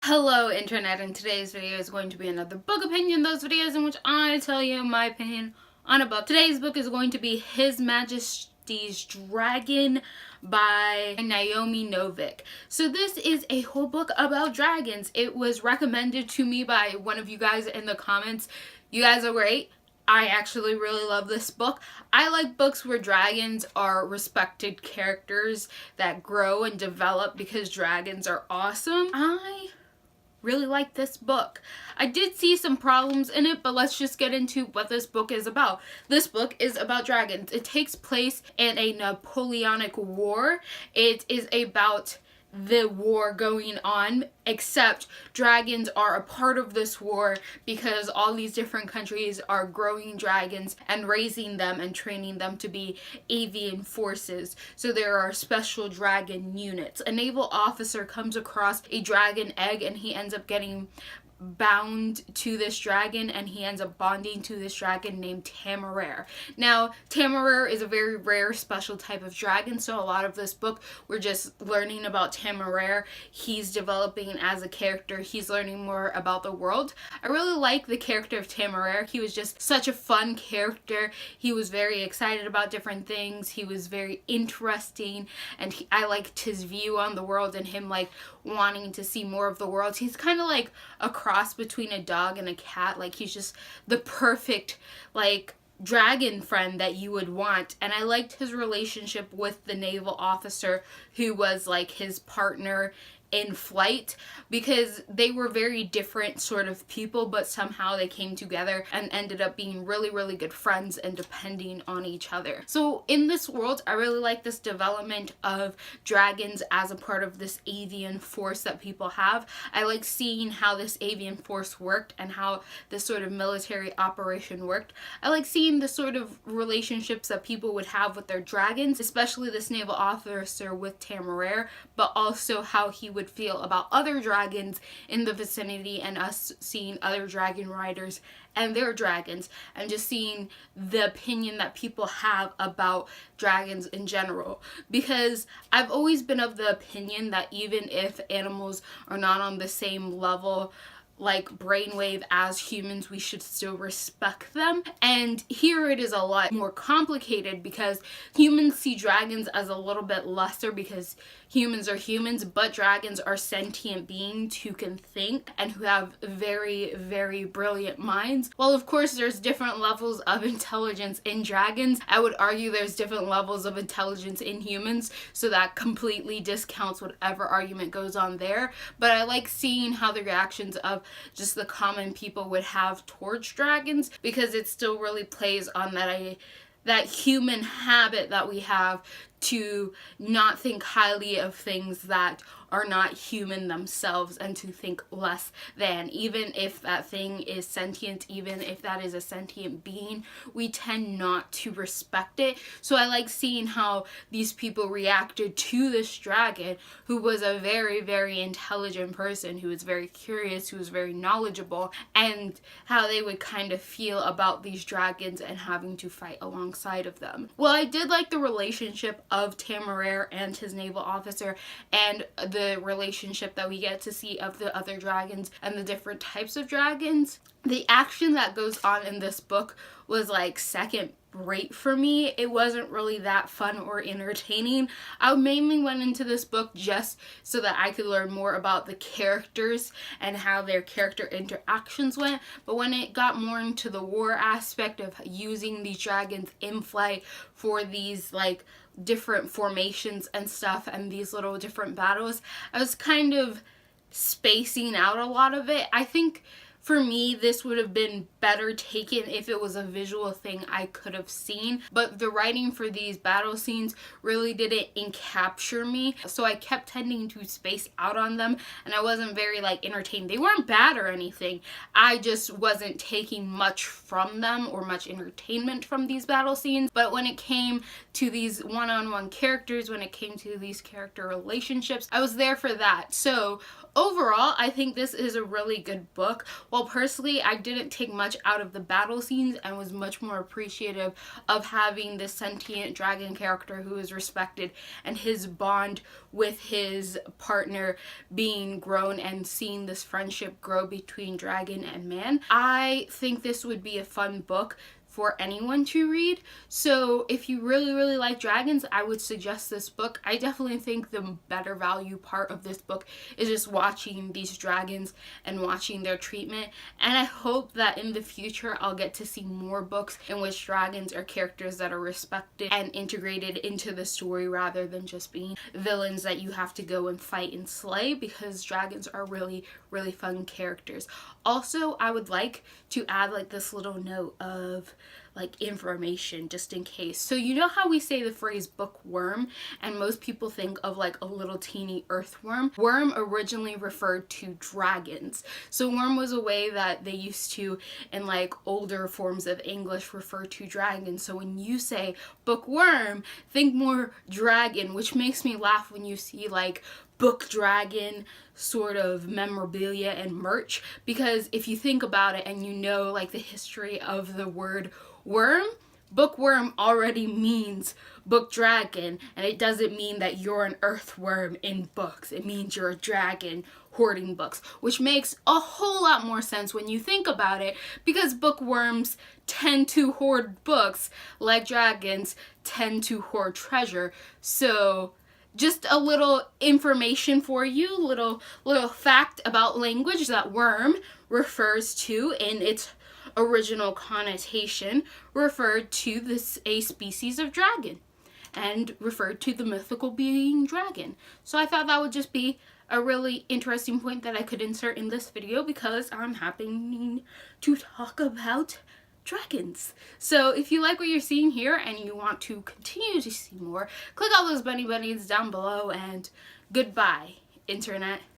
Hello internet, and today's video is going to be another book opinion, those videos in which I tell you my opinion on a book. Today's book is going to be His Majesty's Dragon by Naomi Novik. So this is a whole book about dragons. It was recommended to me by one of you guys in the comments. You guys are great. I actually really love this book. I like books where dragons are respected characters that grow and develop because dragons are awesome. I really like this book. I did see some problems in it, but let's just get into what this book is about. This book is about dragons. It takes place in a Napoleonic War. It is about the war going on, except dragons are a part of this war because all these different countries are growing dragons and raising them and training them to be avian forces. So there are special dragon units. A naval officer comes across a dragon egg and he ends up getting bound to this dragon, and he ends up bonding to this dragon named Temeraire. Now, Temeraire is a very rare special type of dragon, so a lot of this book we're just learning about Temeraire. He's developing as a character. He's learning more about the world. I really like the character of Temeraire. He was just such a fun character. He was very excited about different things. He was very interesting, and I liked his view on the world and him like wanting to see more of the world. He's kind of like a cross between a dog and a cat. Like, he's just the perfect like dragon friend that you would want. And I liked his relationship with the naval officer who was like his partner in flight, because they were very different sort of people, but somehow they came together and ended up being really good friends and depending on each other. So in this world, I really like this development of dragons as a part of this avian force that people have. I like seeing how this avian force worked and how this sort of military operation worked. I like seeing the sort of relationships that people would have with their dragons, especially this naval officer with Temeraire, but also how he would feel about other dragons in the vicinity, and us seeing other dragon riders and their dragons, and just seeing the opinion that people have about dragons in general. Because I've always been of the opinion that even if animals are not on the same level like brainwave as humans, we should still respect them. And here it is a lot more complicated because humans see dragons as a little bit lesser because humans are humans, but dragons are sentient beings who can think and who have very brilliant minds. Well, of course, there's different levels of intelligence in dragons. I would argue there's different levels of intelligence in humans, so that completely discounts whatever argument goes on there. But I like seeing how the reactions of just the common people would have towards dragons, because it still really plays on that human habit that we have to not think highly of things that are not human themselves, and to think less than. Even if that thing is sentient, even if that is a sentient being, we tend not to respect it. So I like seeing how these people reacted to this dragon, who was a very intelligent person, who was very curious, who was very knowledgeable, and how they would kind of feel about these dragons and having to fight alongside of them. Well, I did like the relationship of Temeraire and his naval officer, and the relationship that we get to see of the other dragons and the different types of dragons. The action that goes on in this book was like second rate for me. It wasn't really that fun or entertaining. I mainly went into this book just so that I could learn more about the characters and how their character interactions went. But when it got more into the war aspect of using these dragons in flight for these like different formations and stuff and these little different battles, I was kind of spacing out a lot of it. I think for me, this would have been better taken if it was a visual thing I could have seen. But the writing for these battle scenes really didn't capture me. So I kept tending to space out on them, and I wasn't very like entertained. They weren't bad or anything. I just wasn't taking much from them or much entertainment from these battle scenes. But when it came to these one-on-one characters, when it came to these character relationships, I was there for that. So Overall, I think this is a really good book. While personally, I didn't take much out of the battle scenes and was much more appreciative of having this sentient dragon character who is respected and his bond with his partner being grown and seeing this friendship grow between dragon and man. I think this would be a fun book for anyone to read. So if you really like dragons, I would suggest this book. I definitely think the better value part of this book is just watching these dragons and watching their treatment. And I hope that in the future I'll get to see more books in which dragons are characters that are respected and integrated into the story rather than just being villains that you have to go and fight and slay, because dragons are really fun characters. Also, I would like to add like this little note of like information just in case. So you know how we say the phrase bookworm and most people think of like a little teeny earthworm? Worm originally referred to dragons. So worm was a way that they used to, in like older forms of English, refer to dragons. So when you say bookworm, think more dragon, which makes me laugh when you see like book dragon sort of memorabilia and merch, because if you think about it and you know like the history of the word worm, bookworm already means book dragon, and it doesn't mean that you're an earthworm in books. It means you're a dragon hoarding books, which makes a whole lot more sense when you think about it, because bookworms tend to hoard books like dragons tend to hoard treasure. So just a little information for you, little fact about language, that worm refers to, in its original connotation, referred to a species of dragon and referred to the mythical being dragon. So I thought that would just be a really interesting point that I could insert in this video because I'm happening to talk about dragons. So if you like what you're seeing here and you want to continue to see more, click all those bunnies down below, and goodbye, internet.